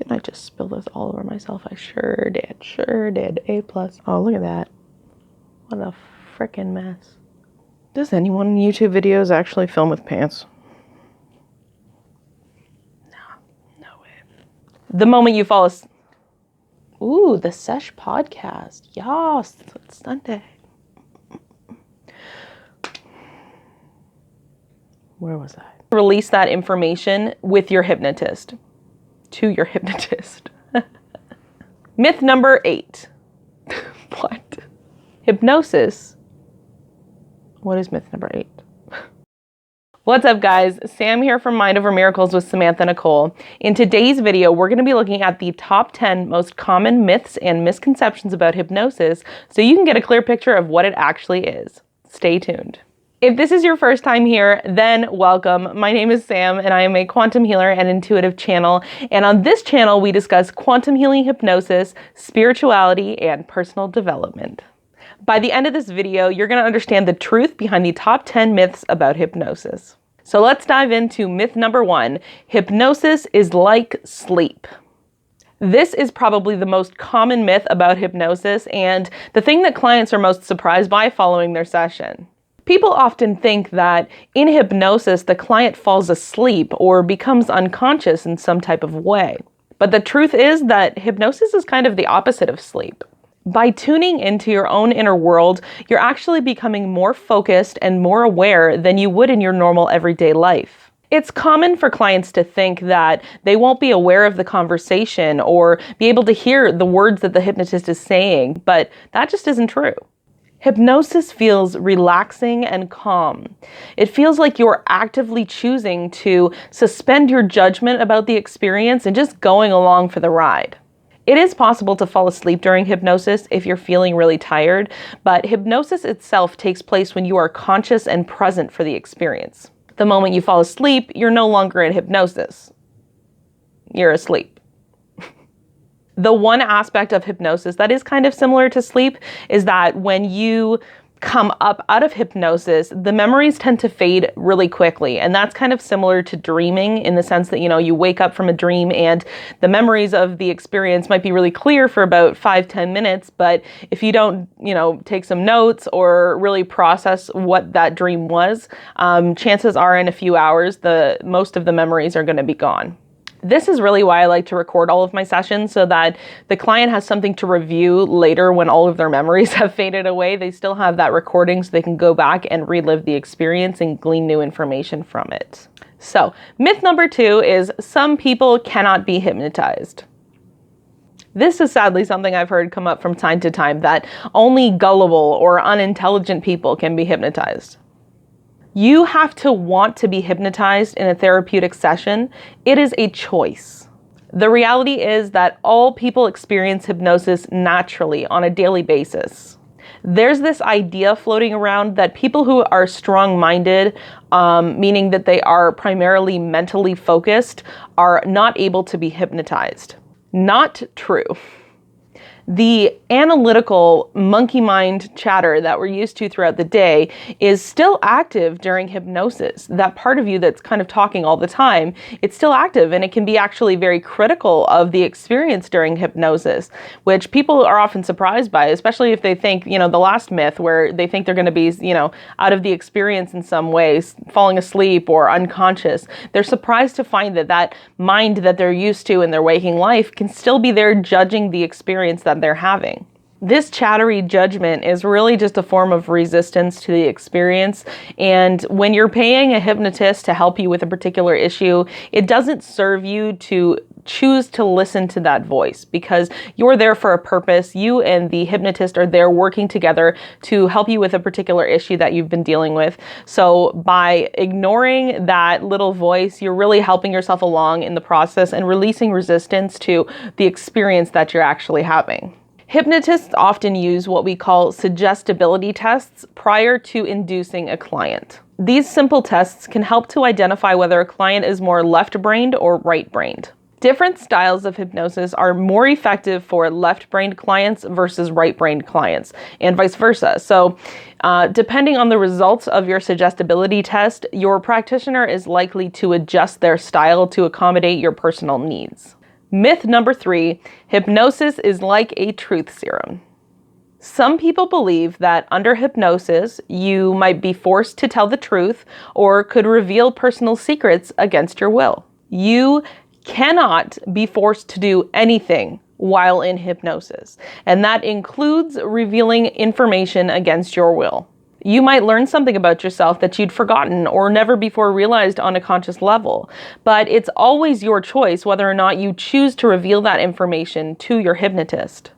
Didn't I just spill this all over myself? I sure did. A+. Oh, look at that. What a frickin' mess. Does anyone in YouTube videos actually film with pants? No way. The moment you fall asleep. Ooh, the Sesh podcast. Yes, it's Sunday. Where was I? Release that information with your hypnotist. To your hypnotist. Myth number 8. What? Hypnosis. What is myth number 8? What's up, guys? Sam here from Mind Over Miracles with Samantha Nicole. In today's video, we're going to be looking at the top 10 most common myths and misconceptions about hypnosis so you can get a clear picture of what it actually is. Stay tuned. If this is your first time here, then welcome. My name is Sam and I am a quantum healer and intuitive channel. And on this channel, we discuss quantum healing hypnosis, spirituality, and personal development. By the end of this video, you're going to understand the truth behind the top 10 myths about hypnosis. So let's dive into myth number 1. Hypnosis is like sleep. This is probably the most common myth about hypnosis and the thing that clients are most surprised by following their session. People often think that in hypnosis, the client falls asleep or becomes unconscious in some type of way. But the truth is that hypnosis is kind of the opposite of sleep. By tuning into your own inner world, you're actually becoming more focused and more aware than you would in your normal everyday life. It's common for clients to think that they won't be aware of the conversation or be able to hear the words that the hypnotist is saying, but that just isn't true. Hypnosis feels relaxing and calm. It feels like you're actively choosing to suspend your judgment about the experience and just going along for the ride. It is possible to fall asleep during hypnosis if you're feeling really tired, but hypnosis itself takes place when you are conscious and present for the experience. The moment you fall asleep, you're no longer in hypnosis. You're asleep. The one aspect of hypnosis that is kind of similar to sleep is that when you come up out of hypnosis, the memories tend to fade really quickly. And that's kind of similar to dreaming in the sense that, you wake up from a dream and the memories of the experience might be really clear for about 5-10 minutes. But if you don't, take some notes or really process what that dream was, chances are in a few hours, most of the memories are going to be gone. This is really why I like to record all of my sessions so that the client has something to review later when all of their memories have faded away. They still have that recording so they can go back and relive the experience and glean new information from it. So, myth number 2 is some people cannot be hypnotized. This is sadly something I've heard come up from time to time, that only gullible or unintelligent people can be hypnotized. You have to want to be hypnotized in a therapeutic session. It is a choice. The reality is that all people experience hypnosis naturally on a daily basis. There's this idea floating around that people who are strong-minded, meaning that they are primarily mentally focused, are not able to be hypnotized. Not true. The analytical monkey mind chatter that we're used to throughout the day is still active during hypnosis. That part of you that's kind of talking all the time, it's still active, and it can be actually very critical of the experience during hypnosis, which people are often surprised by, especially if they think, the last myth where they think they're going to be, out of the experience in some ways, falling asleep or unconscious. They're surprised to find that mind that they're used to in their waking life can still be there judging the experience that they're having. This chattery judgment is really just a form of resistance to the experience. And when you're paying a hypnotist to help you with a particular issue, it doesn't serve you to choose to listen to that voice, because you're there for a purpose. You and the hypnotist are there working together to help you with a particular issue that you've been dealing with. So by ignoring that little voice, you're really helping yourself along in the process and releasing resistance to the experience that you're actually having. Hypnotists often use what we call suggestibility tests prior to inducing a client. These simple tests can help to identify whether a client is more left-brained or right-brained. Different styles of hypnosis are more effective for left-brained clients versus right-brained clients, and vice versa. So, depending on the results of your suggestibility test, your practitioner is likely to adjust their style to accommodate your personal needs. Myth number 3, hypnosis is like a truth serum. Some people believe that under hypnosis, you might be forced to tell the truth or could reveal personal secrets against your will. You cannot be forced to do anything while in hypnosis, and that includes revealing information against your will. You might learn something about yourself that you'd forgotten or never before realized on a conscious level, but it's always your choice whether or not you choose to reveal that information to your hypnotist.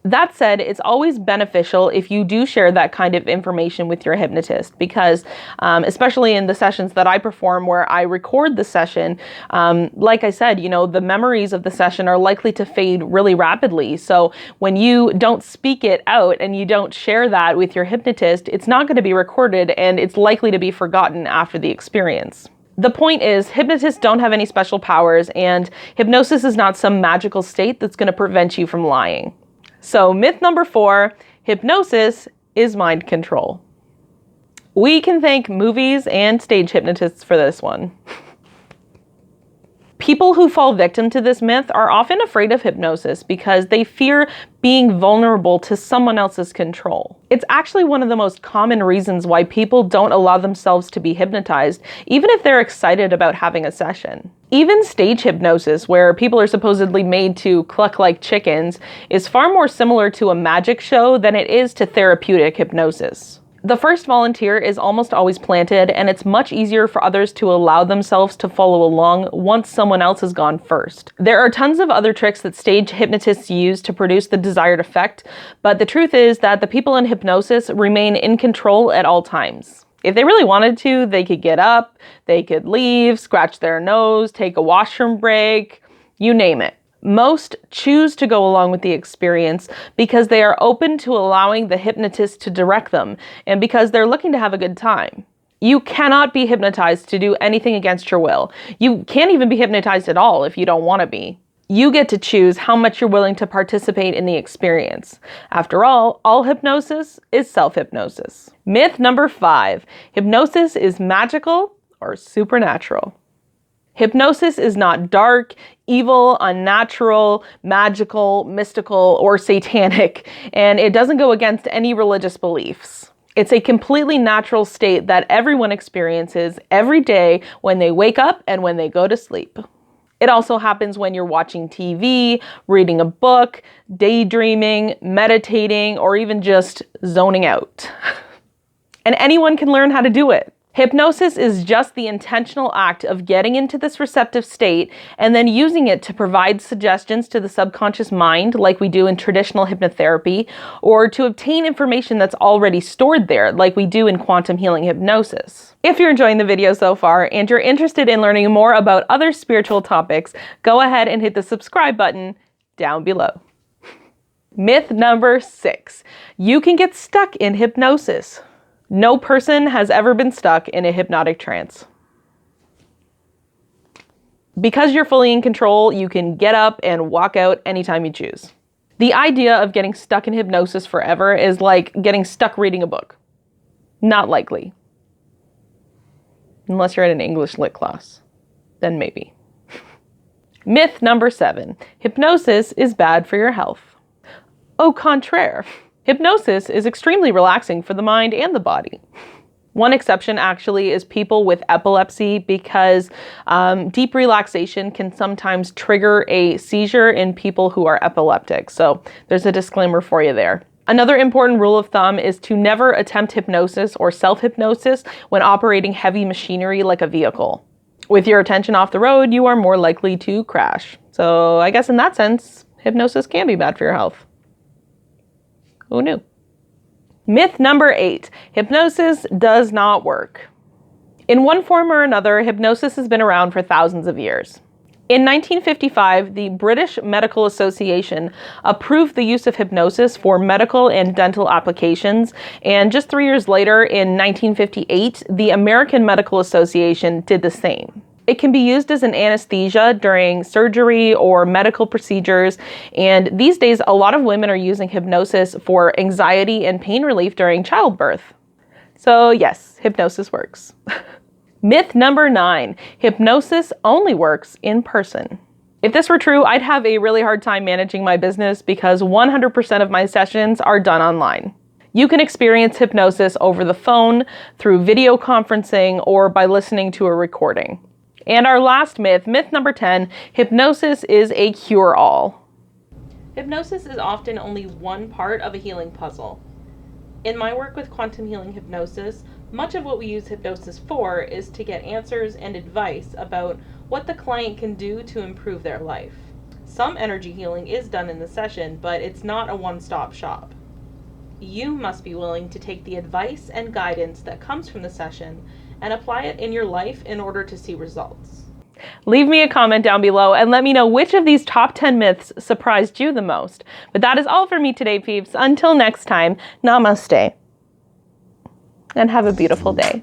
That said, it's always beneficial if you do share that kind of information with your hypnotist because, especially in the sessions that I perform where I record the session, like I said, the memories of the session are likely to fade really rapidly. So when you don't speak it out and you don't share that with your hypnotist, it's not going to be recorded and it's likely to be forgotten after the experience. The point is, hypnotists don't have any special powers and hypnosis is not some magical state that's going to prevent you from lying. So myth number 4, hypnosis is mind control. We can thank movies and stage hypnotists for this one. People who fall victim to this myth are often afraid of hypnosis because they fear being vulnerable to someone else's control. It's actually one of the most common reasons why people don't allow themselves to be hypnotized, even if they're excited about having a session. Even stage hypnosis, where people are supposedly made to cluck like chickens, is far more similar to a magic show than it is to therapeutic hypnosis. The first volunteer is almost always planted, and it's much easier for others to allow themselves to follow along once someone else has gone first. There are tons of other tricks that stage hypnotists use to produce the desired effect, but the truth is that the people in hypnosis remain in control at all times. If they really wanted to, they could get up, they could leave, scratch their nose, take a washroom break, you name it. Most choose to go along with the experience because they are open to allowing the hypnotist to direct them and because they're looking to have a good time. You cannot be hypnotized to do anything against your will. You can't even be hypnotized at all if you don't want to be. You get to choose how much you're willing to participate in the experience. After all hypnosis is self-hypnosis. Myth number 5, hypnosis is magical or supernatural. Hypnosis is not dark, evil, unnatural, magical, mystical, or satanic, and it doesn't go against any religious beliefs. It's a completely natural state that everyone experiences every day when they wake up and when they go to sleep. It also happens when you're watching TV, reading a book, daydreaming, meditating, or even just zoning out. And anyone can learn how to do it. Hypnosis is just the intentional act of getting into this receptive state and then using it to provide suggestions to the subconscious mind, like we do in traditional hypnotherapy, or to obtain information that's already stored there, like we do in quantum healing hypnosis. If you're enjoying the video so far and you're interested in learning more about other spiritual topics, go ahead and hit the subscribe button down below. Myth number 6, you can get stuck in hypnosis. No person has ever been stuck in a hypnotic trance. Because you're fully in control, you can get up and walk out anytime you choose. The idea of getting stuck in hypnosis forever is like getting stuck reading a book. Not likely. Unless you're at an English lit class. Then maybe. Myth number 7, hypnosis is bad for your health. Au contraire. Hypnosis is extremely relaxing for the mind and the body. One exception actually is people with epilepsy because deep relaxation can sometimes trigger a seizure in people who are epileptic. So there's a disclaimer for you there. Another important rule of thumb is to never attempt hypnosis or self-hypnosis when operating heavy machinery like a vehicle. With your attention off the road, you are more likely to crash. So I guess in that sense, hypnosis can be bad for your health. Who knew? Myth number 8, hypnosis does not work. In one form or another, hypnosis has been around for thousands of years. In 1955, the British Medical Association approved the use of hypnosis for medical and dental applications, and just 3 years later, in 1958, the American Medical Association did the same. It can be used as an anesthesia during surgery or medical procedures, and these days a lot of women are using hypnosis for anxiety and pain relief during childbirth. So yes, hypnosis works. Myth number 9, hypnosis only works in person. If this were true, I'd have a really hard time managing my business because 100% of my sessions are done online. You can experience hypnosis over the phone, through video conferencing, or by listening to a recording. And our last myth, myth number 10, hypnosis is a cure-all. Hypnosis is often only one part of a healing puzzle. In my work with quantum healing hypnosis, much of what we use hypnosis for is to get answers and advice about what the client can do to improve their life. Some energy healing is done in the session, but it's not a one-stop shop. You must be willing to take the advice and guidance that comes from the session and apply it in your life in order to see results. Leave me a comment down below and let me know which of these top 10 myths surprised you the most. But that is all for me today, peeps. Until next time, namaste. And have a beautiful day.